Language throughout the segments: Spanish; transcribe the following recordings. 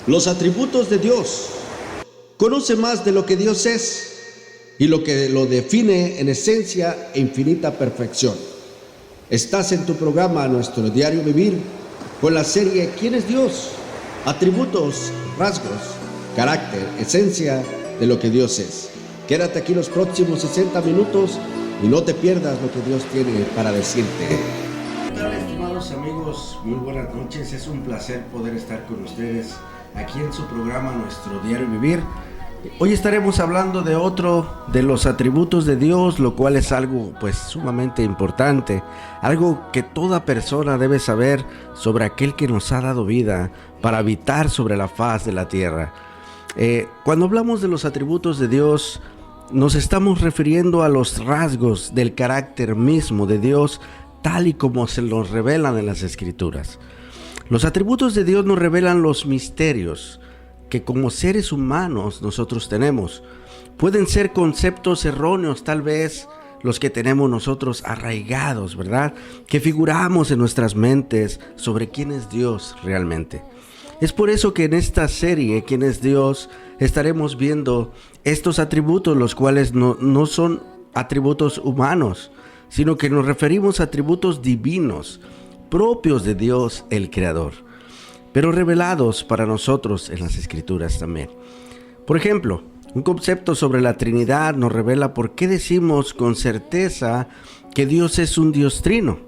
Los atributos de Dios. Conoce más de lo que Dios es y lo que lo define en esencia e infinita perfección. Estás en tu programa Nuestro Diario Vivir con la serie ¿Quién es Dios? Atributos, rasgos, carácter, esencia de lo que Dios es. Quédate aquí los próximos 60 minutos y no te pierdas lo que Dios tiene para decirte. ¿Qué tal, estimados amigos? Muy buenas noches. Es un placer poder estar con ustedes aquí en su programa Nuestro Diario Vivir. Hoy estaremos hablando de otro de los atributos de Dios, lo cual es algo sumamente importante, algo que toda persona debe saber sobre aquel que nos ha dado vida para habitar sobre la faz de la tierra. Cuando hablamos de los atributos de Dios, nos estamos refiriendo a los rasgos del carácter mismo de Dios, tal y como se los revelan en las Escrituras. Los atributos de Dios nos revelan los misterios que como seres humanos nosotros tenemos. Pueden ser conceptos erróneos, tal vez los que tenemos nosotros arraigados, ¿verdad? Que figuramos en nuestras mentes sobre quién es Dios realmente. Es por eso que en esta serie, ¿Quién es Dios?, estaremos viendo estos atributos, los cuales no son atributos humanos, sino que nos referimos a atributos divinos, propios de Dios el Creador, pero revelados para nosotros en las Escrituras también. Por ejemplo, un concepto sobre la Trinidad nos revela por qué decimos con certeza que Dios es un Dios trino.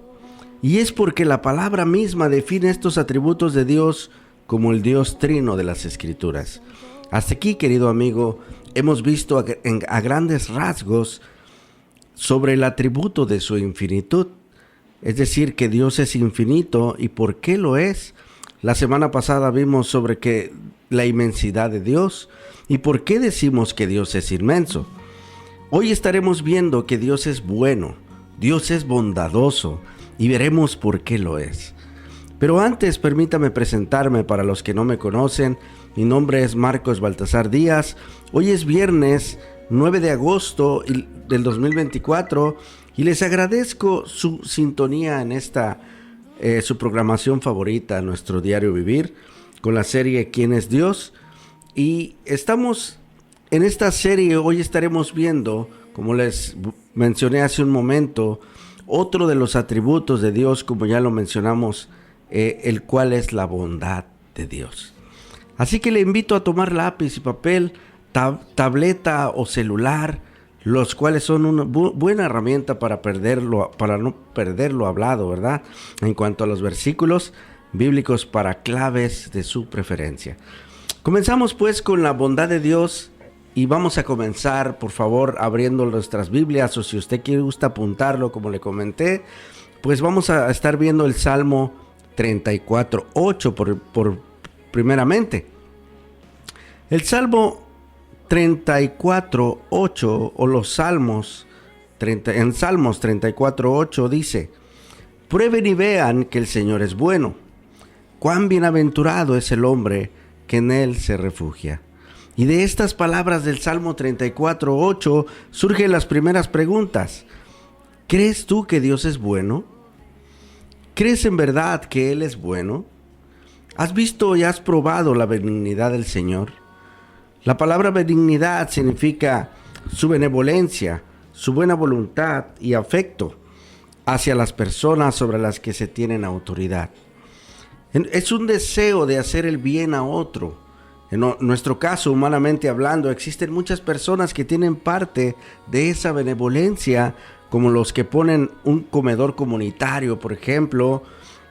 Y es porque la palabra misma define estos atributos de Dios como el Dios trino de las Escrituras. Hasta aquí, querido amigo, hemos visto a grandes rasgos sobre el atributo de su infinitud. Es decir, que Dios es infinito. ¿Y por qué lo es? La semana pasada vimos sobre la inmensidad de Dios y por qué decimos que Dios es inmenso. Hoy estaremos viendo que Dios es bueno, Dios es bondadoso y veremos por qué lo es. Pero antes permítame presentarme para los que no me conocen. Mi nombre es Marcos Baltasar Díaz. Hoy es viernes 9 de agosto del 2024 y les agradezco su sintonía en esta su programación favorita, Nuestro Diario Vivir, con la serie ¿Quién es Dios? Y estamos en esta serie, hoy estaremos viendo, como les mencioné hace un momento, otro de los atributos de Dios, como ya lo mencionamos, el cual es la bondad de Dios. Así que le invito a tomar lápiz y papel, tableta o celular, los cuales son una buena herramienta para no perderlo hablado, ¿verdad? En cuanto a los versículos bíblicos para claves de su preferencia. Comenzamos pues con la bondad de Dios y vamos a comenzar, por favor, abriendo nuestras Biblias, o si usted gusta apuntarlo, como le comenté, pues vamos a estar viendo el Salmo 34:8 por primeramente. El Salmo 34:8 o los Salmos, en Salmos 34:8 dice: prueben y vean que el Señor es bueno, cuán bienaventurado es el hombre que en él se refugia. Y de estas palabras del Salmo 34:8 surgen las primeras preguntas. ¿Crees tú que Dios es bueno? ¿Crees en verdad que Él es bueno? ¿Has visto y has probado la benignidad del Señor? La palabra benignidad significa su benevolencia, su buena voluntad y afecto hacia las personas sobre las que se tienen autoridad. Es un deseo de hacer el bien a otro. En nuestro caso, humanamente hablando, existen muchas personas que tienen parte de esa benevolencia, como los que ponen un comedor comunitario, por ejemplo,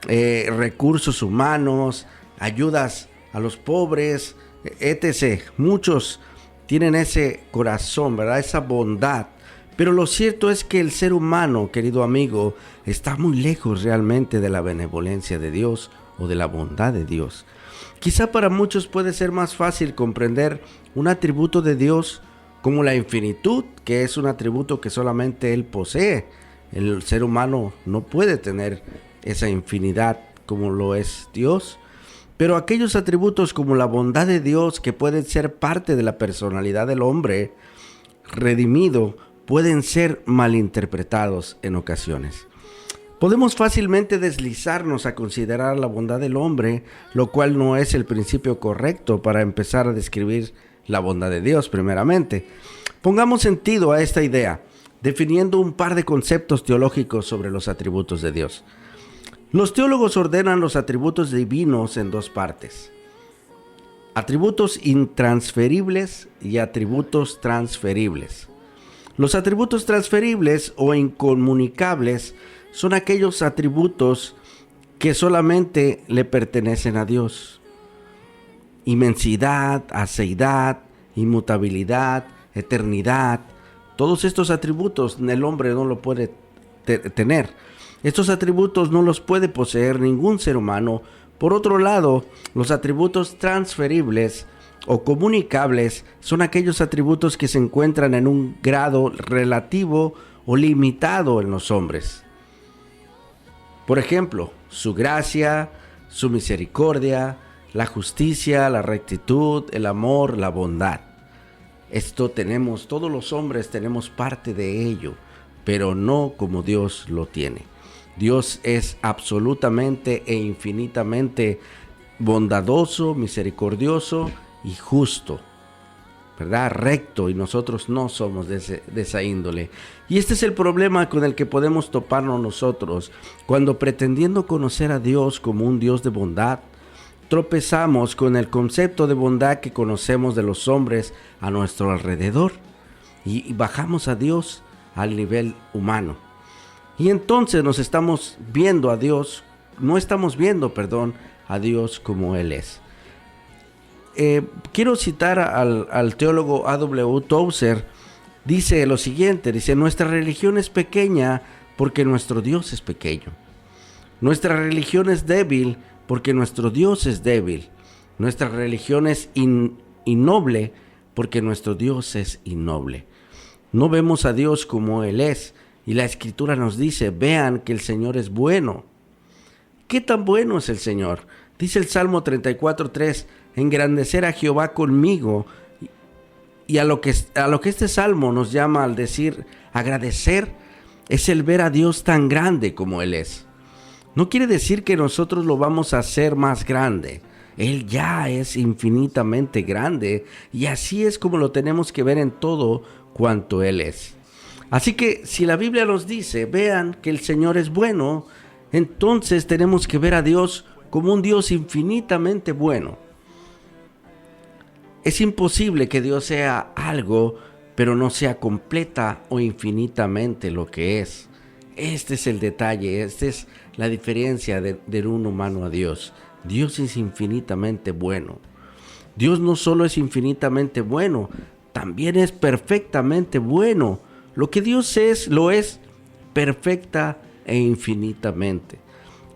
recursos humanos, ayudas a los pobres, etc. Muchos tienen ese corazón, ¿verdad? Esa bondad. Pero lo cierto es que el ser humano, querido amigo, está muy lejos realmente de la benevolencia de Dios o de la bondad de Dios. Quizá para muchos puede ser más fácil comprender un atributo de Dios como la infinitud, que es un atributo que solamente Él posee. El ser humano no puede tener esa infinidad como lo es Dios. Pero aquellos atributos como la bondad de Dios, que pueden ser parte de la personalidad del hombre redimido, pueden ser malinterpretados en ocasiones. Podemos fácilmente deslizarnos a considerar la bondad del hombre, lo cual no es el principio correcto para empezar a describir la bondad de Dios primeramente. Pongamos sentido a esta idea, definiendo un par de conceptos teológicos sobre los atributos de Dios. Los teólogos ordenan los atributos divinos en dos partes: atributos intransferibles y atributos transferibles. Los atributos transferibles o incomunicables son aquellos atributos que solamente le pertenecen a Dios. Inmensidad, aceidad, inmutabilidad, eternidad. Todos estos atributos el hombre no lo puede tener. Estos atributos no los puede poseer ningún ser humano. Por otro lado, los atributos transferibles o comunicables son aquellos atributos que se encuentran en un grado relativo o limitado en los hombres. Por ejemplo, su gracia, su misericordia, la justicia, la rectitud, el amor, la bondad. Todos los hombres tenemos parte de ello, pero no como Dios lo tiene. Dios es absolutamente e infinitamente bondadoso, misericordioso y justo, ¿verdad? Recto, y nosotros no somos de esa índole. Y este es el problema con el que podemos toparnos nosotros cuando, pretendiendo conocer a Dios como un Dios de bondad, tropezamos con el concepto de bondad que conocemos de los hombres a nuestro alrededor y bajamos a Dios al nivel humano. Y entonces no estamos viendo a Dios a Dios como Él es. Quiero citar al teólogo A.W. Tozer. Dice lo siguiente, nuestra religión es pequeña porque nuestro Dios es pequeño. Nuestra religión es débil porque nuestro Dios es débil. Nuestra religión es innoble porque nuestro Dios es innoble. No vemos a Dios como Él es, y la Escritura nos dice: vean que el Señor es bueno. ¿Qué tan bueno es el Señor? Dice el Salmo 34:3, engrandecer a Jehová conmigo. Y a lo que este salmo nos llama al decir agradecer es el ver a Dios tan grande como Él es. No quiere decir que nosotros lo vamos a hacer más grande. Él ya es infinitamente grande, y así es como lo tenemos que ver en todo cuanto Él es. Así que si la Biblia nos dice, vean que el Señor es bueno, entonces tenemos que ver a Dios como un Dios infinitamente bueno. Es imposible que Dios sea algo, pero no sea completa o infinitamente lo que es. Este es el detalle, esta es la diferencia de un humano a Dios. Dios es infinitamente bueno. Dios no solo es infinitamente bueno, también es perfectamente bueno. Lo que Dios es, lo es perfecta e infinitamente.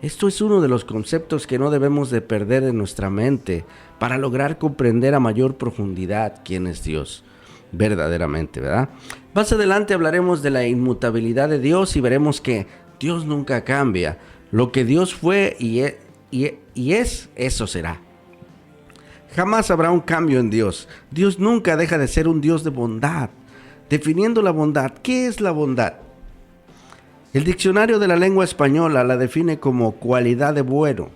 Esto es uno de los conceptos que no debemos de perder de nuestra mente para lograr comprender a mayor profundidad quién es Dios verdaderamente, ¿verdad? Más adelante hablaremos de la inmutabilidad de Dios y veremos que Dios nunca cambia. Lo que Dios fue y es, eso será. Jamás habrá un cambio en Dios. Dios nunca deja de ser un Dios de bondad. Definiendo la bondad, ¿qué es la bondad? El diccionario de la lengua española la define como cualidad de bueno,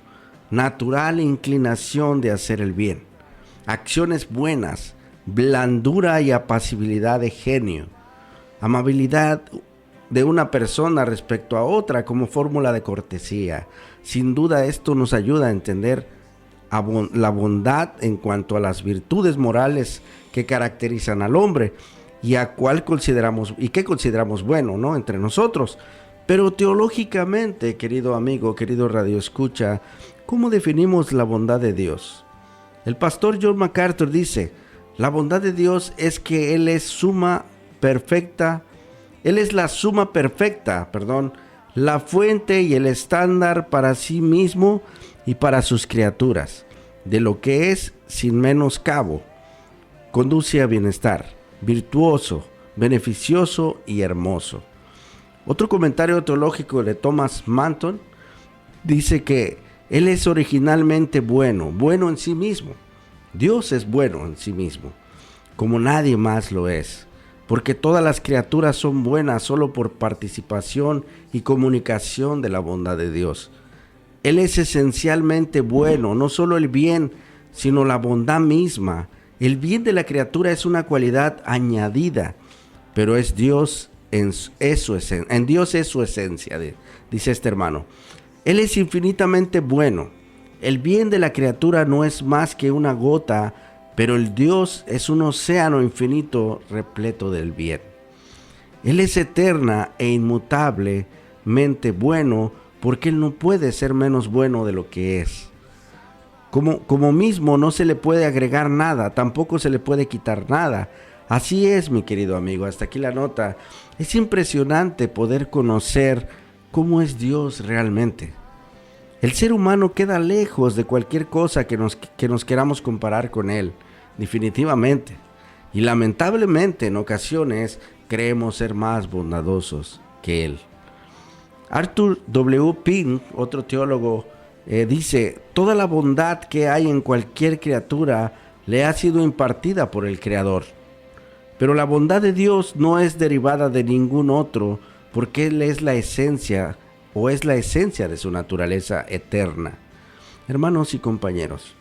natural inclinación de hacer el bien, acciones buenas, blandura y apacibilidad de genio, amabilidad de una persona respecto a otra como fórmula de cortesía. Sin duda esto nos ayuda a entender la bondad en cuanto a las virtudes morales que caracterizan al hombre y a cuál consideramos y qué consideramos bueno, ¿no?, entre nosotros. Pero teológicamente, querido amigo, querido radioescucha, ¿cómo definimos la bondad de Dios? El pastor John MacArthur dice: la bondad de Dios es que Él es la suma perfecta, la fuente y el estándar para sí mismo y para sus criaturas, de lo que es sin menoscabo. Conduce a bienestar, virtuoso, beneficioso y hermoso. Otro comentario teológico de Thomas Manton dice que Él es originalmente bueno en sí mismo. Dios es bueno en sí mismo, como nadie más lo es. porque todas las criaturas son buenas solo por participación y comunicación de la bondad de Dios. Él es esencialmente bueno, no solo el bien, sino la bondad misma. El bien de la criatura es una cualidad añadida, pero es Dios en Dios es su esencia, dice este hermano. Él es infinitamente bueno. El bien de la criatura no es más que una gota, pero el Dios es un océano infinito repleto del bien. Él es eterna e inmutablemente bueno, porque Él no puede ser menos bueno de lo que es. Como mismo no se le puede agregar nada, tampoco se le puede quitar nada. Así es, mi querido amigo, hasta aquí la nota. Es impresionante poder conocer cómo es Dios realmente. El ser humano queda lejos de cualquier cosa que nos queramos comparar con Él, definitivamente. Y lamentablemente en ocasiones creemos ser más bondadosos que Él. Arthur W. Pink, otro teólogo, dice: toda la bondad que hay en cualquier criatura le ha sido impartida por el Creador. Pero la bondad de Dios no es derivada de ningún otro, porque Él es la esencia de su naturaleza eterna. Hermanos y compañeros,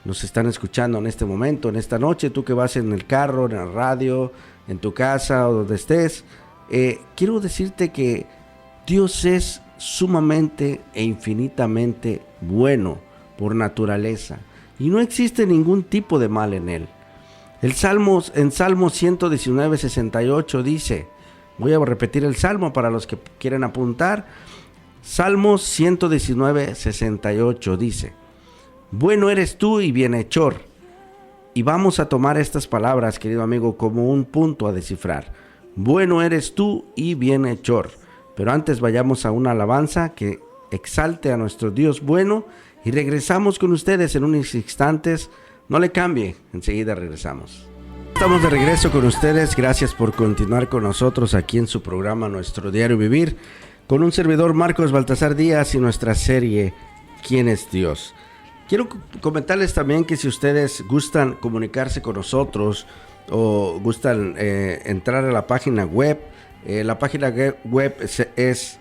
nos están escuchando en este momento, en esta noche, tú que vas en el carro, en la radio, en tu casa o donde estés, quiero decirte que Dios es sumamente e infinitamente bueno por naturaleza y no existe ningún tipo de mal en Él. En Salmo 119, 68 dice, voy a repetir el Salmo para los que quieren apuntar. Salmo 119, 68 dice: bueno eres tú y bienhechor. Y vamos a tomar estas palabras, querido amigo, como un punto a descifrar. Bueno eres tú y bienhechor. Pero antes vayamos a una alabanza que exalte a nuestro Dios bueno y regresamos con ustedes en unos instantes. No le cambie, enseguida regresamos. Estamos de regreso con ustedes, gracias por continuar con nosotros aquí en su programa Nuestro Diario Vivir, con un servidor Marcos Baltasar Díaz y nuestra serie ¿Quién es Dios? Quiero comentarles también que si ustedes gustan comunicarse con nosotros o gustan entrar a la página web es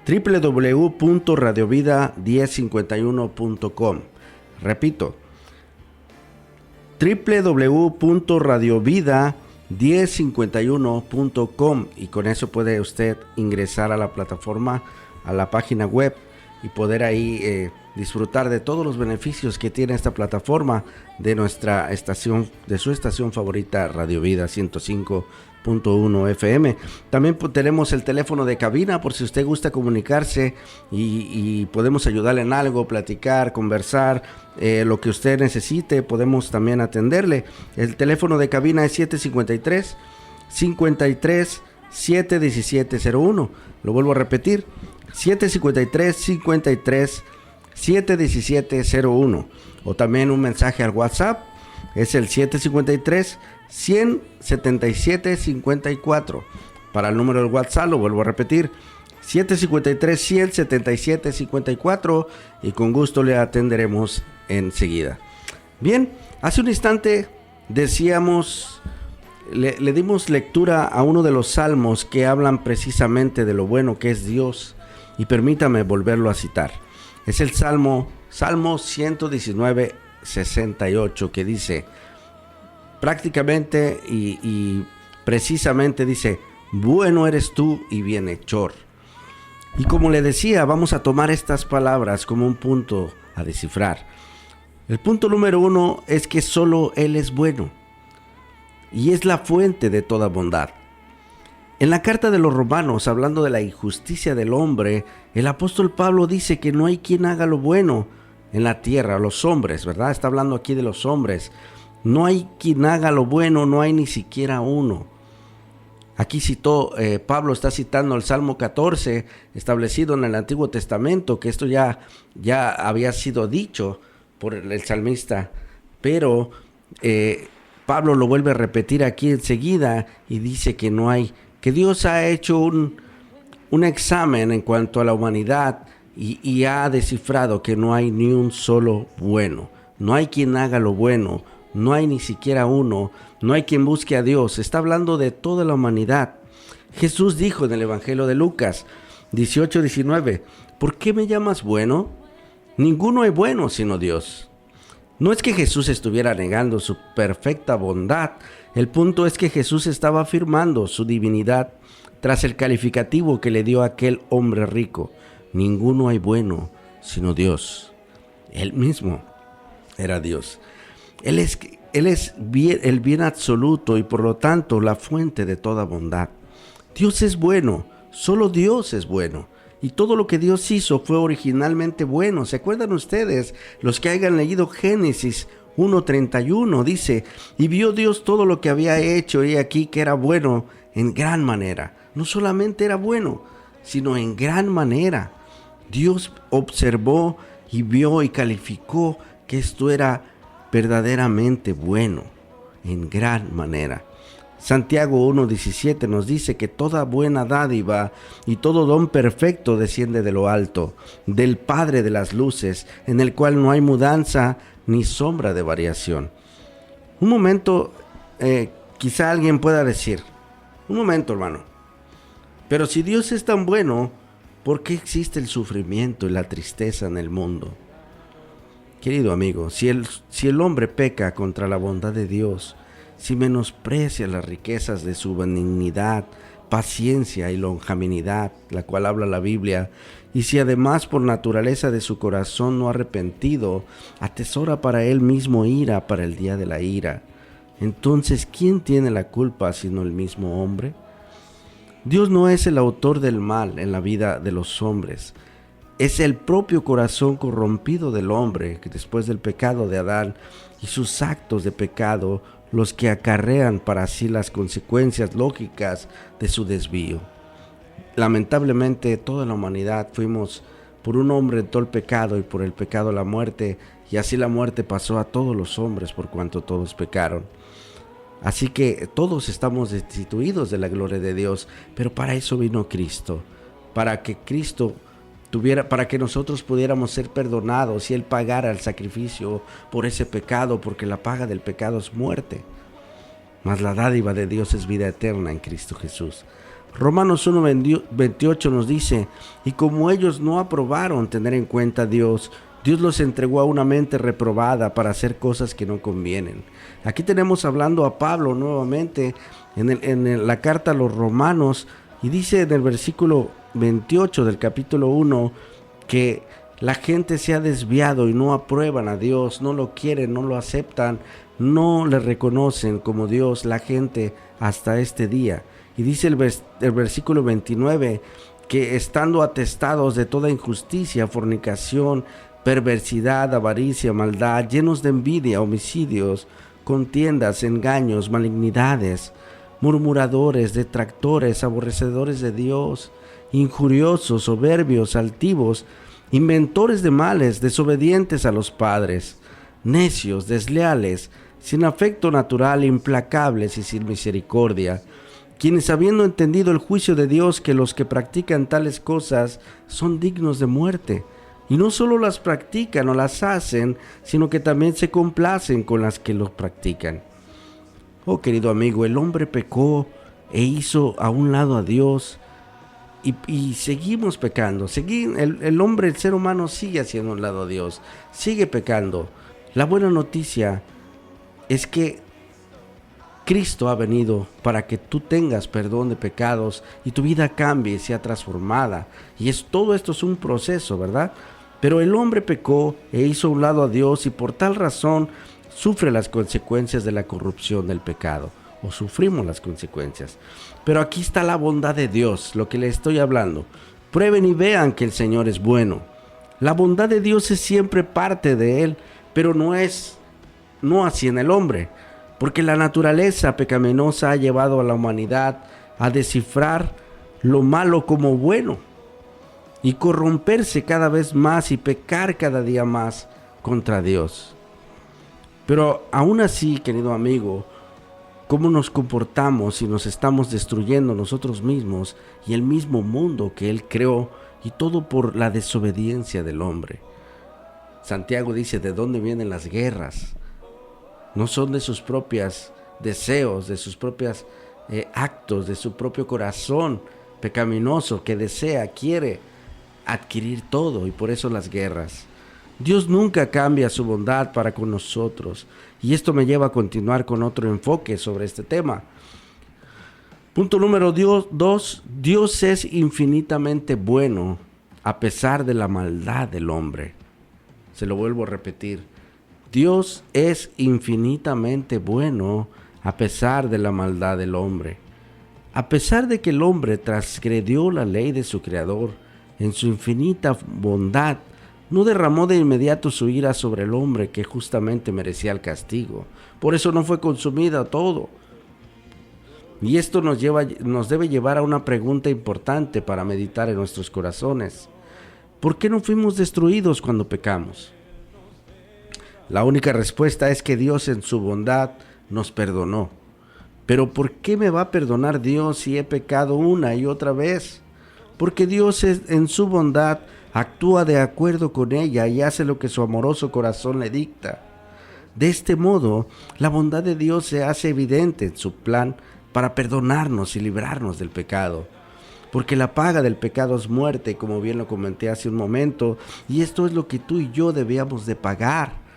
www.radiovida1051.com. Repito, www.radiovida1051.com, y con eso puede usted ingresar a la plataforma, a la página web, y poder ahí disfrutar de todos los beneficios que tiene esta plataforma de nuestra estación, de su estación favorita, Radio Vida 105.1 FM. También tenemos el teléfono de cabina por si usted gusta comunicarse y podemos ayudarle en algo, platicar, conversar, lo que usted necesite, podemos también atenderle. El teléfono de cabina es 753-53-71701. Lo vuelvo a repetir, 753-53-71701. O también un mensaje al WhatsApp, es el 753-100-77-54. Para el número del WhatsApp, lo vuelvo a repetir, 753-100-77-54, y con gusto le atenderemos enseguida. Bien, hace un instante decíamos, le dimos lectura a uno de los salmos que hablan precisamente de lo bueno que es Dios, y permítame volverlo a citar. Es el Salmo 119, 68, que dice prácticamente y precisamente dice: bueno eres tú y bienhechor. Y como le decía, vamos a tomar estas palabras como un punto a descifrar. El punto número 1 es que solo Él es bueno y es la fuente de toda bondad. En la carta de los Romanos, hablando de la injusticia del hombre, el apóstol Pablo dice que no hay quien haga lo bueno en la tierra, los hombres, ¿verdad? Está hablando aquí de los hombres. No hay quien haga lo bueno, no hay ni siquiera uno. Aquí Pablo está citando el Salmo 14, establecido en el Antiguo Testamento, que esto ya había sido dicho por el salmista, pero Pablo lo vuelve a repetir aquí enseguida y dice que no hay, que Dios ha hecho un examen en cuanto a la humanidad y ha descifrado que no hay ni un solo bueno. No hay quien haga lo bueno, No hay ni siquiera uno, no hay quien busque a Dios. Está hablando de toda la humanidad. Jesús dijo en el Evangelio de Lucas 18:19, ¿por qué me llamas bueno? Ninguno es bueno sino Dios. No es que Jesús estuviera negando su perfecta bondad, el punto es que Jesús estaba afirmando su divinidad tras el calificativo que le dio aquel hombre rico. Ninguno hay bueno sino Dios. Él mismo era Dios. Él es el bien absoluto y por lo tanto la fuente de toda bondad. Dios es bueno, solo Dios es bueno. Y todo lo que Dios hizo fue originalmente bueno. ¿Se acuerdan ustedes? Los que hayan leído Génesis 1:31 dice, y vio Dios todo lo que había hecho y aquí que era bueno en gran manera. No solamente era bueno, sino en gran manera. Dios observó y vio y calificó que esto era verdaderamente bueno, en gran manera. Santiago 1:17 nos dice que toda buena dádiva y todo don perfecto desciende de lo alto, del Padre de las luces, en el cual no hay mudanza ni sombra de variación. Un momento, quizá alguien pueda decir, un momento, hermano, pero si Dios es tan bueno, ¿por qué existe el sufrimiento y la tristeza en el mundo? Querido amigo, si el hombre peca contra la bondad de Dios, si menosprecia las riquezas de su benignidad, paciencia y longanimidad, la cual habla la Biblia, y si además por naturaleza de su corazón no arrepentido, atesora para él mismo ira para el día de la ira, entonces ¿quién tiene la culpa sino el mismo hombre? Dios no es el autor del mal en la vida de los hombres, es el propio corazón corrompido del hombre que después del pecado de Adán y sus actos de pecado los que acarrean para sí las consecuencias lógicas de su desvío. Lamentablemente toda la humanidad fuimos por un hombre en todo el pecado y por el pecado la muerte, y así la muerte pasó a todos los hombres por cuanto todos pecaron. Así que todos estamos destituidos de la gloria de Dios, pero para eso vino Cristo, para que nosotros pudiéramos ser perdonados y Él pagara el sacrificio por ese pecado, porque la paga del pecado es muerte, mas la dádiva de Dios es vida eterna en Cristo Jesús. Romanos 1:28 nos dice, y como ellos no aprobaron tener en cuenta a Dios, Dios los entregó a una mente reprobada para hacer cosas que no convienen. Aquí tenemos hablando a Pablo nuevamente en la carta a los Romanos, y dice en el versículo 28 del capítulo 1 que la gente se ha desviado y no aprueban a Dios, no lo quieren, no lo aceptan, no le reconocen como Dios la gente hasta este día. Y dice el versículo 29 que estando atestados de toda injusticia, fornicación, perversidad, avaricia, maldad, llenos de envidia, homicidios, contiendas, engaños, malignidades, murmuradores, detractores, aborrecedores de Dios, injuriosos, soberbios, altivos, inventores de males, desobedientes a los padres, necios, desleales, sin afecto natural, implacables y sin misericordia, quienes habiendo entendido el juicio de Dios que los que practican tales cosas son dignos de muerte, y no solo las practican o las hacen, sino que también se complacen con las que los practican. Oh querido amigo, el hombre pecó e hizo a un lado a Dios, y seguimos pecando. El hombre, el ser humano sigue haciendo a un lado a Dios, sigue pecando. La buena noticia es que Cristo ha venido para que tú tengas perdón de pecados y tu vida cambie y sea transformada. Y todo esto es un proceso, ¿verdad? Pero el hombre pecó e hizo a un lado a Dios, y por tal razón sufre las consecuencias de la corrupción del pecado, o sufrimos las consecuencias. Pero aquí está la bondad de Dios, lo que le estoy hablando. Prueben y vean que el Señor es bueno. La bondad de Dios es siempre parte de Él, pero no así en el hombre, porque la naturaleza pecaminosa ha llevado a la humanidad a descifrar lo malo como bueno y corromperse cada vez más y pecar cada día más contra Dios. Pero aún así, querido amigo, ¿cómo nos comportamos si nos estamos destruyendo nosotros mismos y el mismo mundo que Él creó, y todo por la desobediencia del hombre? Santiago dice, ¿de dónde vienen las guerras? no son de sus propios deseos, de sus propios actos, de su propio corazón pecaminoso que desea, quiere adquirir todo, y por eso las guerras. Dios nunca cambia su bondad para con nosotros, y esto me lleva a continuar con otro enfoque sobre este tema. Punto número 2, Dios es infinitamente bueno a pesar de la maldad del hombre. Se lo vuelvo a repetir. Dios es infinitamente bueno a pesar de la maldad del hombre. A pesar de que el hombre transgredió la ley de su Creador, en su infinita bondad, no derramó de inmediato su ira sobre el hombre que justamente merecía el castigo. Por eso no fue consumida todo. Y esto nos debe llevar a una pregunta importante para meditar en nuestros corazones. ¿Por qué no fuimos destruidos cuando pecamos? La única respuesta es que Dios en su bondad nos perdonó. Pero ¿por qué me va a perdonar Dios si he pecado una y otra vez? Porque Dios en su bondad actúa de acuerdo con ella y hace lo que su amoroso corazón le dicta. De este modo, la bondad de Dios se hace evidente en su plan para perdonarnos y librarnos del pecado. Porque la paga del pecado es muerte, como bien lo comenté hace un momento, y esto es lo que tú y yo debíamos de pagar.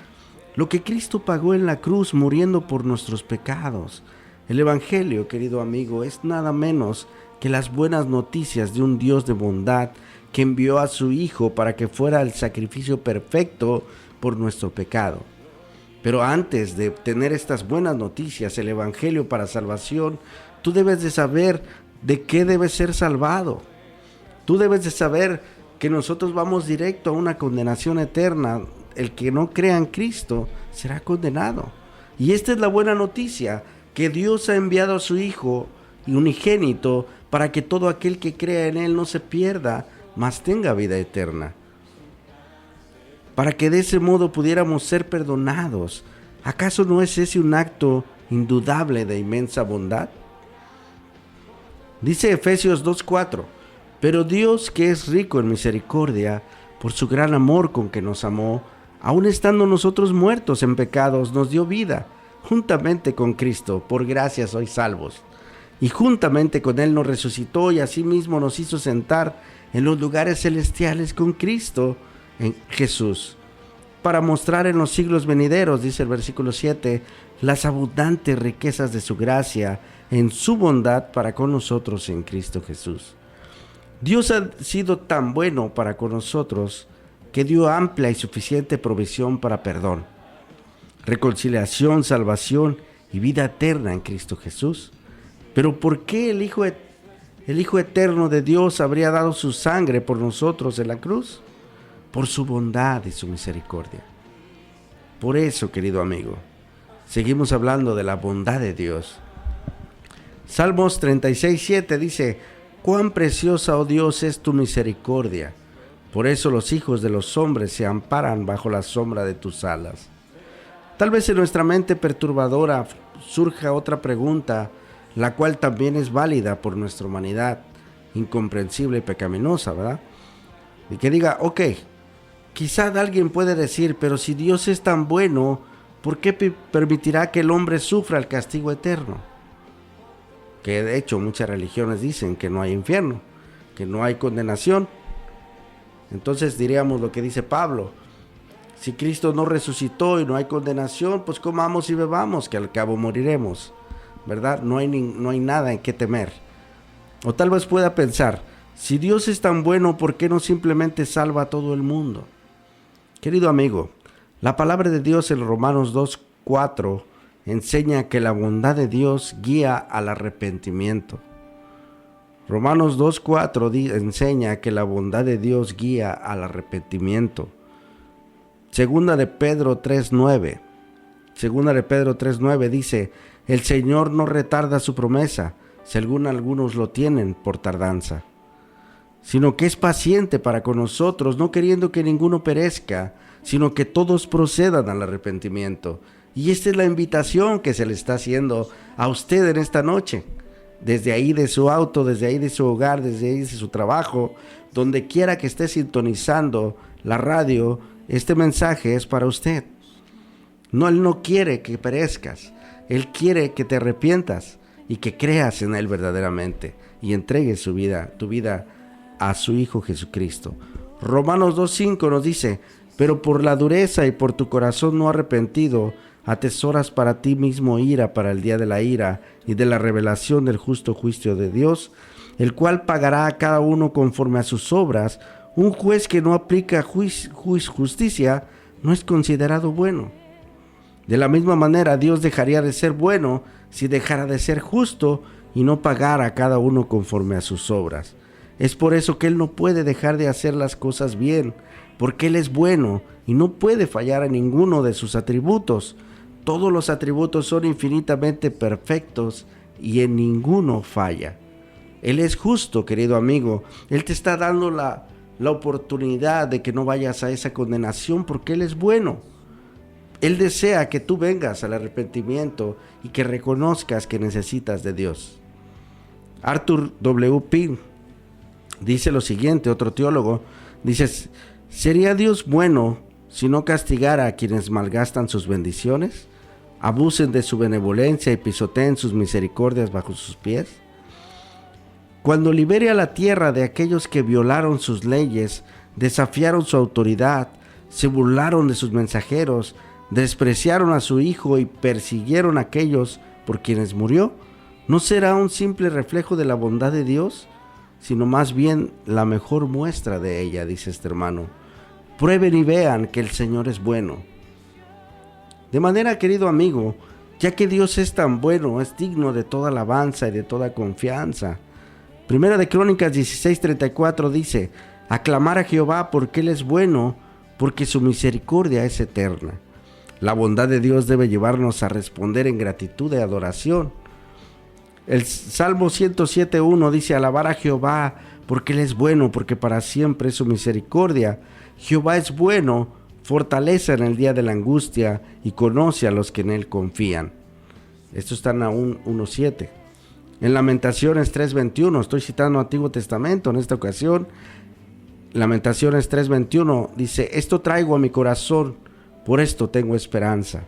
Lo que Cristo pagó en la cruz muriendo por nuestros pecados. El Evangelio, querido amigo, es nada menos que las buenas noticias de un Dios de bondad que envió a su Hijo para que fuera el sacrificio perfecto por nuestro pecado. Pero antes de tener estas buenas noticias, el Evangelio para salvación, tú debes de saber de qué debes ser salvado. Tú debes de saber que nosotros vamos directo a una condenación eterna. El que no crea en Cristo será condenado. Y esta es la buena noticia, que Dios ha enviado a su Hijo unigénito para que todo aquel que crea en Él no se pierda, mas tenga vida eterna. Para que de ese modo pudiéramos ser perdonados. ¿Acaso no es ese un acto indudable de inmensa bondad? Dice Efesios 2:4, pero Dios, que es rico en misericordia, por su gran amor con que nos amó, aun estando nosotros muertos en pecados, nos dio vida, juntamente con Cristo, por gracia sois salvos. Y juntamente con Él nos resucitó y asimismo nos hizo sentar en los lugares celestiales con Cristo en Jesús, para mostrar en los siglos venideros, dice el versículo 7, las abundantes riquezas de su gracia en su bondad para con nosotros en Cristo Jesús. Dios ha sido tan bueno para con nosotros que dio amplia y suficiente provisión para perdón, reconciliación, salvación y vida eterna en Cristo Jesús. Pero ¿por qué el Hijo eterno de Dios habría dado su sangre por nosotros en la cruz? Por su bondad y su misericordia. Por eso, querido amigo, seguimos hablando de la bondad de Dios. Salmos 36:7 dice, cuán preciosa, oh Dios, es tu misericordia. Por eso los hijos de los hombres se amparan bajo la sombra de tus alas. Tal vez en nuestra mente perturbadora surja otra pregunta, la cual también es válida por nuestra humanidad, incomprensible y pecaminosa, ¿verdad? Y que diga, ok, quizá alguien puede decir, pero si Dios es tan bueno, ¿por qué permitirá que el hombre sufra el castigo eterno? Que de hecho muchas religiones dicen que no hay infierno, que no hay condenación. Entonces diríamos lo que dice Pablo, si Cristo no resucitó y no hay condenación, pues comamos y bebamos, que al cabo moriremos, ¿verdad? No hay nada en qué temer. O tal vez pueda pensar, si Dios es tan bueno, ¿por qué no simplemente salva a todo el mundo? Querido amigo, la palabra de Dios en Romanos 2:4 enseña que la bondad de Dios guía al arrepentimiento. Romanos 2:4 enseña que la bondad de Dios guía al arrepentimiento. Segunda de Pedro 3:9 dice, el Señor no retarda su promesa, según algunos lo tienen por tardanza, sino que es paciente para con nosotros, no queriendo que ninguno perezca, sino que todos procedan al arrepentimiento. Y esta es la invitación que se le está haciendo a usted en esta noche. Desde ahí de su auto, desde ahí de su hogar, desde ahí de su trabajo, donde quiera que esté sintonizando la radio, este mensaje es para usted. No, Él no quiere que perezcas. Él quiere que te arrepientas y que creas en Él verdaderamente y entregues tu vida a su Hijo Jesucristo. Romanos 2:5 nos dice: pero por la dureza y por tu corazón no arrepentido, atesoras para ti mismo ira para el día de la ira y de la revelación del justo juicio de Dios, el cual pagará a cada uno conforme a sus obras. Un juez que no aplica justicia no es considerado bueno. De la misma manera, Dios dejaría de ser bueno si dejara de ser justo y no pagara a cada uno conforme a sus obras. Es por eso que Él no puede dejar de hacer las cosas bien, porque Él es bueno y no puede fallar en ninguno de sus atributos. Todos los atributos son infinitamente perfectos y en ninguno falla. Él es justo, querido amigo. Él te está dando la oportunidad de que no vayas a esa condenación porque Él es bueno. Él desea que tú vengas al arrepentimiento y que reconozcas que necesitas de Dios. Arthur W. Pink dice lo siguiente, otro teólogo, dice: ¿sería Dios bueno si no castigara a quienes malgastan sus bendiciones, abusen de su benevolencia y pisoteen sus misericordias bajo sus pies? Cuando libere a la tierra de aquellos que violaron sus leyes, desafiaron su autoridad, se burlaron de sus mensajeros, despreciaron a su Hijo y persiguieron a aquellos por quienes murió, ¿no será un simple reflejo de la bondad de Dios, sino más bien la mejor muestra de ella? Dice este hermano. Prueben y vean que el Señor es bueno. De manera, querido amigo, ya que Dios es tan bueno, es digno de toda alabanza y de toda confianza. Primera de Crónicas 16:34 dice: aclamar a Jehová porque Él es bueno, porque su misericordia es eterna. La bondad de Dios debe llevarnos a responder en gratitud y adoración. El Salmo 107:1 dice: alabar a Jehová porque Él es bueno, porque para siempre es su misericordia. Jehová es bueno, fortaleza en el día de la angustia y conoce a los que en Él confían. Esto está en Nahum 1:7. En Lamentaciones 3:21, estoy citando Antiguo Testamento en esta ocasión. Lamentaciones 3:21 dice: esto traigo a mi corazón, por esto tengo esperanza,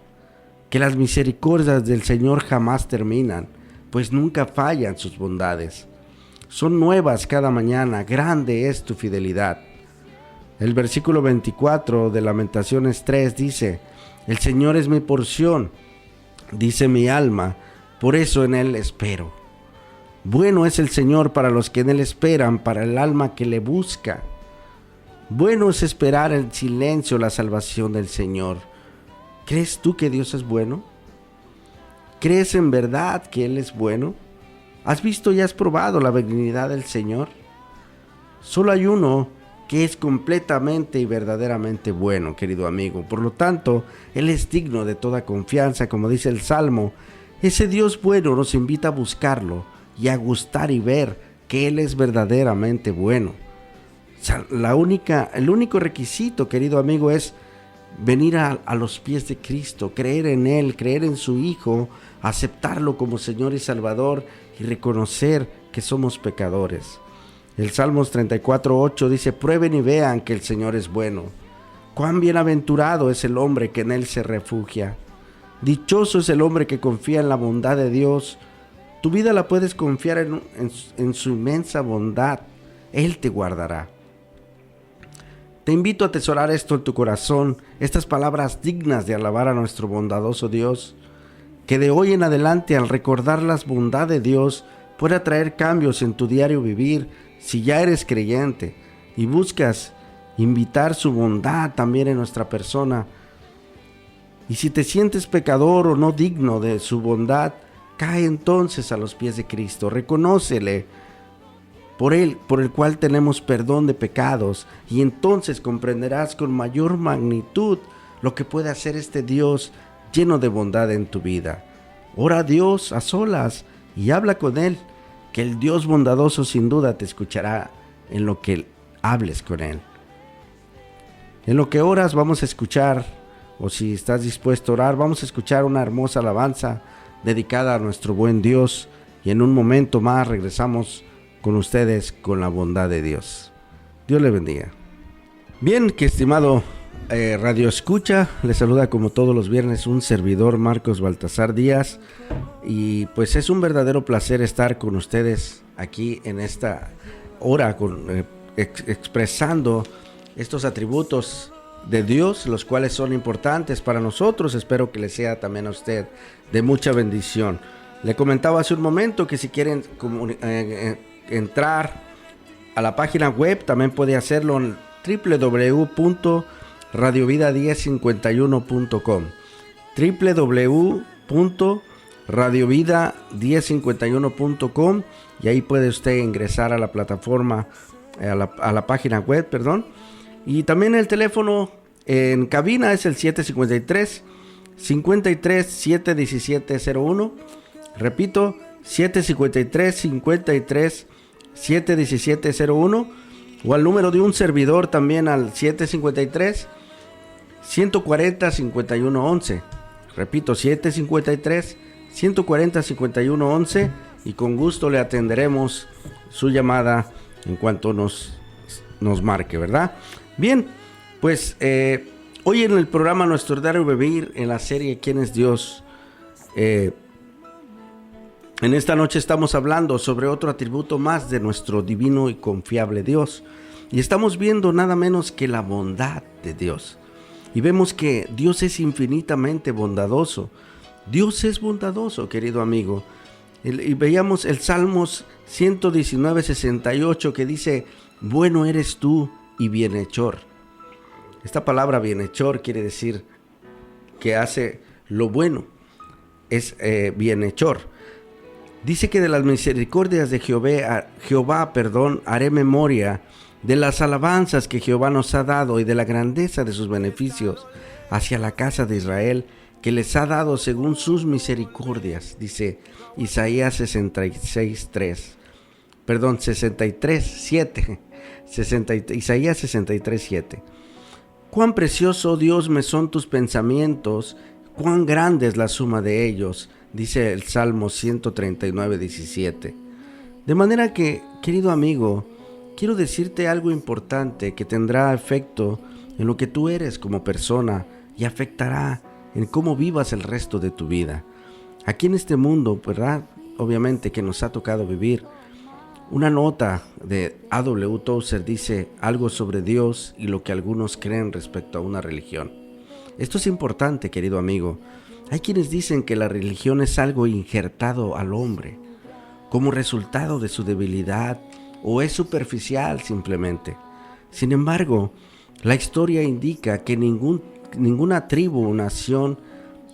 que las misericordias del Señor jamás terminan, pues nunca fallan sus bondades. Son nuevas cada mañana, grande es tu fidelidad. El versículo 24 de Lamentaciones 3 dice: el Señor es mi porción, dice mi alma, por eso en Él espero. Bueno es el Señor para los que en Él esperan, para el alma que le busca. Bueno es esperar en silencio la salvación del Señor. ¿Crees tú que Dios es bueno? ¿Crees en verdad que Él es bueno? ¿Has visto y has probado la benignidad del Señor? Solo hay uno que es completamente y verdaderamente bueno, querido amigo. Por lo tanto, Él es digno de toda confianza, como dice el Salmo. Ese Dios bueno nos invita a buscarlo y a gustar y ver que Él es verdaderamente bueno. El único requisito, querido amigo, es venir a los pies de Cristo, creer en Él, creer en su Hijo, aceptarlo como Señor y Salvador y reconocer que somos pecadores. El Salmos 34:8 dice: prueben y vean que el Señor es bueno. Cuán bienaventurado es el hombre que en Él se refugia. Dichoso es el hombre que confía en la bondad de Dios. Tu vida la puedes confiar en su inmensa bondad. Él te guardará. Te invito a atesorar esto en tu corazón, estas palabras dignas de alabar a nuestro bondadoso Dios, que de hoy en adelante, al recordar las bondades de Dios, pueda traer cambios en tu diario vivir. Si ya eres creyente y buscas invitar su bondad también en nuestra persona, y si te sientes pecador o no digno de su bondad, cae entonces a los pies de Cristo, reconócele por el cual tenemos perdón de pecados, y entonces comprenderás con mayor magnitud lo que puede hacer este Dios lleno de bondad en tu vida. Ora a Dios a solas y habla con Él, que el Dios bondadoso sin duda te escuchará en lo que hables con Él. En lo que oras vamos a escuchar, o si estás dispuesto a orar, vamos a escuchar una hermosa alabanza dedicada a nuestro buen Dios, y en un momento más regresamos con ustedes con la bondad de Dios. Dios le bendiga. Bien, que estimado Radio Escucha, les saluda como todos los viernes un servidor, Marcos Baltasar Díaz, y pues es un verdadero placer estar con ustedes aquí en esta hora expresando estos atributos de Dios, los cuales son importantes para nosotros. Espero que les sea también a usted de mucha bendición. Le comentaba hace un momento que si quieren entrar a la página web, también puede hacerlo en www.radiovida1051.com www.radiovida1051.com, y ahí puede usted ingresar a la plataforma, a la página web, perdón. Y también el teléfono en cabina es el 753-53-71701. Repito, 753-53-71701. O al número de un servidor también al 753-140-5111. Repito, 753-140-5111. Y con gusto le atenderemos su llamada en cuanto nos marque, ¿verdad? Bien, pues hoy en el programa Nuestro Diario Vivir, en la serie ¿Quién es Dios? En esta noche estamos hablando sobre otro atributo más de nuestro divino y confiable Dios. Y estamos viendo nada menos que la bondad de Dios. Y vemos que Dios es infinitamente bondadoso. Dios es bondadoso, querido amigo. Y veíamos el Salmos 119:68 que dice: bueno eres tú y bienhechor. Esta palabra bienhechor quiere decir que hace lo bueno. Es bienhechor. Dice que de las misericordias de Jehová, haré memoria de las alabanzas que Jehová nos ha dado y de la grandeza de sus beneficios hacia la casa de Israel, que les ha dado según sus misericordias. Dice Isaías 63:7. Isaías 63:7. Cuán precioso, Dios, me son tus pensamientos, cuán grande es la suma de ellos, dice el Salmo 139:17. De manera que, querido amigo, quiero decirte algo importante que tendrá efecto en lo que tú eres como persona y afectará en cómo vivas el resto de tu vida. Aquí en este mundo, ¿verdad? Obviamente que nos ha tocado vivir. Una nota de A.W. Tozer dice algo sobre Dios y lo que algunos creen respecto a una religión. Esto es importante, querido amigo. Hay quienes dicen que la religión es algo injertado al hombre, como resultado de su debilidad, o es superficial simplemente. Sin embargo, la historia indica que ninguna tribu o nación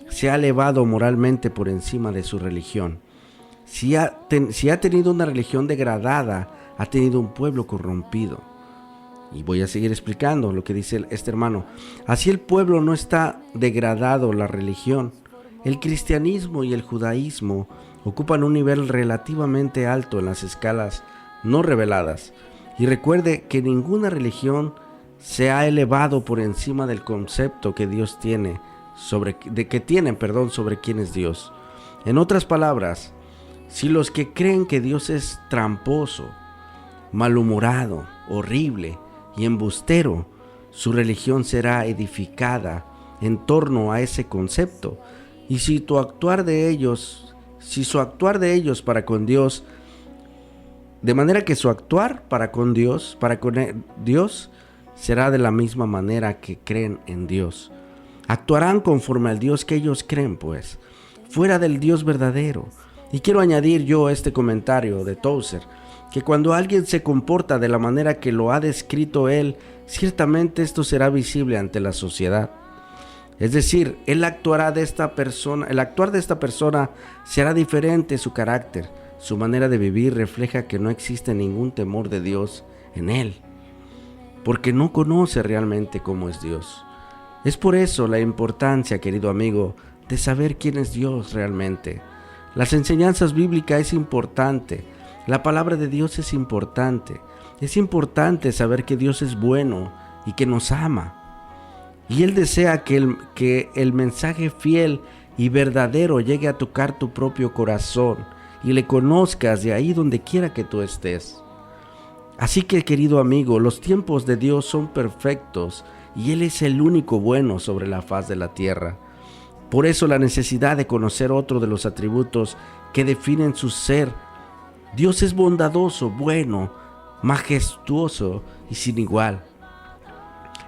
se ha elevado moralmente por encima de su religión. Si ha tenido una religión degradada, ha tenido un pueblo corrompido. Y voy a seguir explicando lo que dice este hermano. Así el pueblo no está degradado, la religión. El cristianismo y el judaísmo ocupan un nivel relativamente alto en las escalas no reveladas. Y recuerde que ninguna religión se ha elevado por encima del concepto que Dios tiene sobre quién es Dios. En otras palabras, si los que creen que Dios es tramposo, malhumorado, horrible y embustero, su religión será edificada en torno a ese concepto. Y si su actuar de ellos para con Dios, de manera que su actuar para con Dios será de la misma manera que creen en Dios. Actuarán conforme al Dios que ellos creen, pues, fuera del Dios verdadero. Y quiero añadir yo este comentario de Tozer, que cuando alguien se comporta de la manera que lo ha descrito él, ciertamente esto será visible ante la sociedad. Es decir, el actuar de esta persona será diferente. Su carácter, su manera de vivir refleja que no existe ningún temor de Dios en él, porque no conoce realmente cómo es Dios. Es por eso la importancia, querido amigo, de saber quién es Dios realmente. Las enseñanzas bíblicas es importante, la palabra de Dios es importante. Es importante saber que Dios es bueno y que nos ama. Y Él desea que el mensaje fiel y verdadero llegue a tocar tu propio corazón y le conozcas de ahí donde quiera que tú estés. Así que, querido amigo, los tiempos de Dios son perfectos y Él es el único bueno sobre la faz de la tierra. Por eso la necesidad de conocer otro de los atributos que definen su ser. Dios es bondadoso, bueno, majestuoso y sin igual.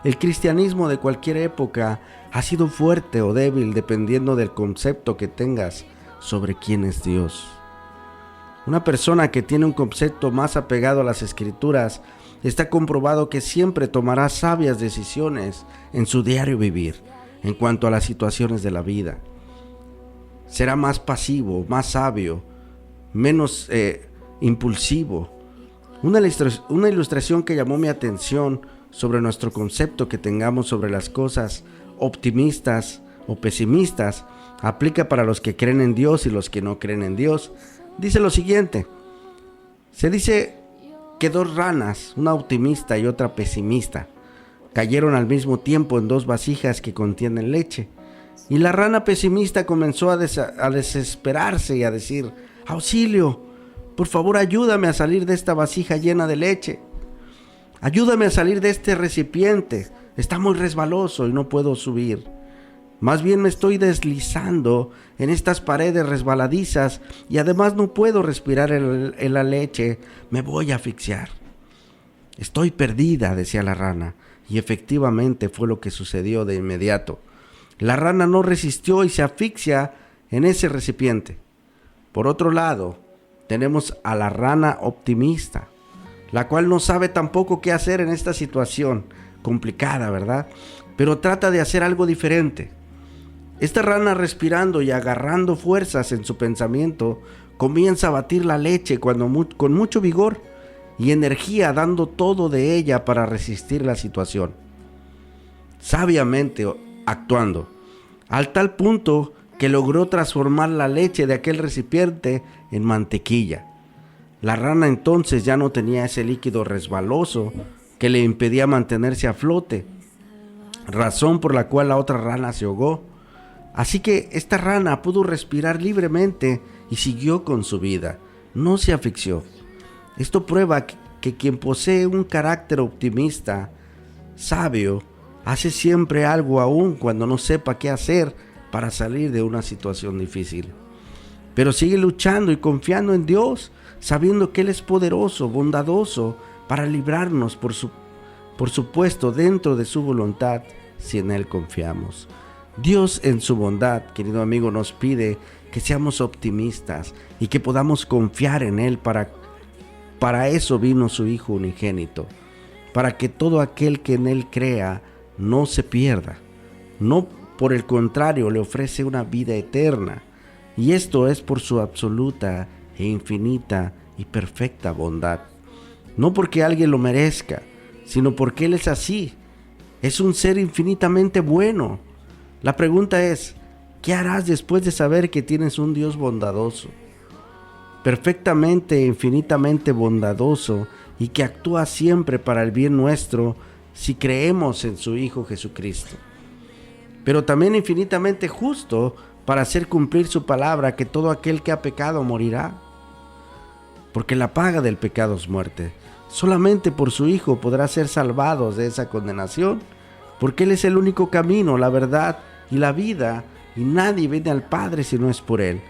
El cristianismo de cualquier época ha sido fuerte o débil dependiendo del concepto que tengas sobre quién es Dios. Una persona que tiene un concepto más apegado a las Escrituras está comprobado que siempre tomará sabias decisiones en su diario vivir en cuanto a las situaciones de la vida. Será más pasivo, más sabio, menos impulsivo. Una ilustración que llamó mi atención sobre nuestro concepto que tengamos sobre las cosas optimistas o pesimistas aplica para los que creen en Dios y los que no creen en Dios. Dice lo siguiente: se dice que dos ranas, una optimista y otra pesimista, cayeron al mismo tiempo en dos vasijas que contienen leche. Y la rana pesimista comenzó a desesperarse y a decir: ¡auxilio! Por favor, ayúdame a salir de esta vasija llena de leche. Ayúdame a salir de este recipiente. Está muy resbaloso y no puedo subir. Más bien me estoy deslizando en estas paredes resbaladizas y además no puedo respirar en la leche. Me voy a asfixiar. Estoy perdida, decía la rana, y efectivamente fue lo que sucedió de inmediato. La rana no resistió y se asfixia en ese recipiente. Por otro lado, tenemos a la rana optimista, la cual no sabe tampoco qué hacer en esta situación complicada, ¿verdad? Pero trata de hacer algo diferente. Esta rana, respirando y agarrando fuerzas en su pensamiento, comienza a batir la leche con mucho vigor y energía, dando todo de ella para resistir la situación. Sabiamente actuando, al tal punto que logró transformar la leche de aquel recipiente en mantequilla. La rana entonces ya no tenía ese líquido resbaloso que le impedía mantenerse a flote, razón por la cual la otra rana se ahogó. Así que esta rana pudo respirar libremente y siguió con su vida, no se asfixió. Esto prueba que quien posee un carácter optimista, sabio, hace siempre algo aún cuando no sepa qué hacer para salir de una situación difícil. Pero sigue luchando y confiando en Dios, sabiendo que Él es poderoso, bondadoso, para librarnos, por supuesto, dentro de su voluntad, si en Él confiamos. Dios en su bondad, querido amigo, nos pide que seamos optimistas y que podamos confiar en Él. Para eso vino su Hijo unigénito, para que todo aquel que en Él crea no se pierda. No, por el contrario, le ofrece una vida eterna. Y esto es por su absoluta e infinita y perfecta bondad. No porque alguien lo merezca, sino porque Él es así. Es un ser infinitamente bueno. La pregunta es: ¿qué harás después de saber que tienes un Dios bondadoso, perfectamente e infinitamente bondadoso, y que actúa siempre para el bien nuestro si creemos en su Hijo Jesucristo? Pero también infinitamente justo para hacer cumplir su palabra, que todo aquel que ha pecado morirá. Porque la paga del pecado es muerte. Solamente por su Hijo podrá ser salvados de esa condenación, porque Él es el único camino, la verdad y la vida, y nadie viene al Padre si no es por Él.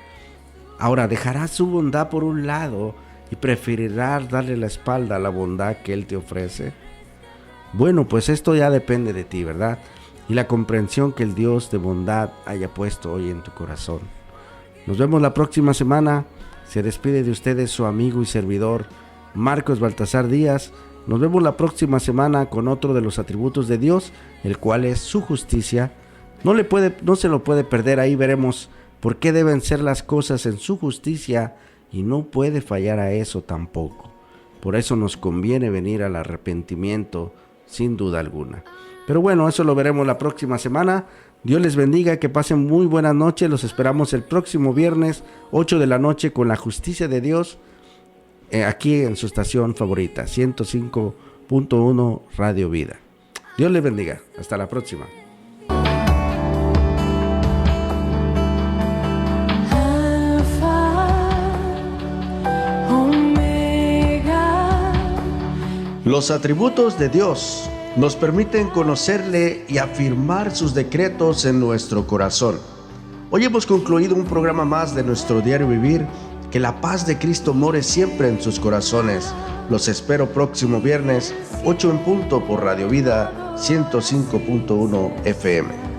Ahora, ¿dejarás su bondad por un lado y preferirás darle la espalda a la bondad que Él te ofrece? Bueno, pues esto ya depende de ti, ¿verdad? Y la comprensión que el Dios de bondad haya puesto hoy en tu corazón. Nos vemos la próxima semana. Se despide de ustedes su amigo y servidor, Marcos Baltasar Díaz. Nos vemos la próxima semana con otro de los atributos de Dios, el cual es su justicia. No se lo puede perder. Ahí veremos por qué deben ser las cosas en su justicia, y no puede fallar a eso tampoco. Por eso nos conviene venir al arrepentimiento, sin duda alguna. Pero bueno, eso lo veremos la próxima semana. Dios les bendiga, que pasen muy buenas noches. Los esperamos el próximo viernes, 8 de la noche, con la justicia de Dios, aquí en su estación favorita, 105.1 Radio Vida. Dios les bendiga. Hasta la próxima. Los atributos de Dios nos permiten conocerle y afirmar sus decretos en nuestro corazón. Hoy hemos concluido un programa más de nuestro diario vivir. Que la paz de Cristo more siempre en sus corazones. Los espero próximo viernes, 8 en punto por Radio Vida 105.1 FM.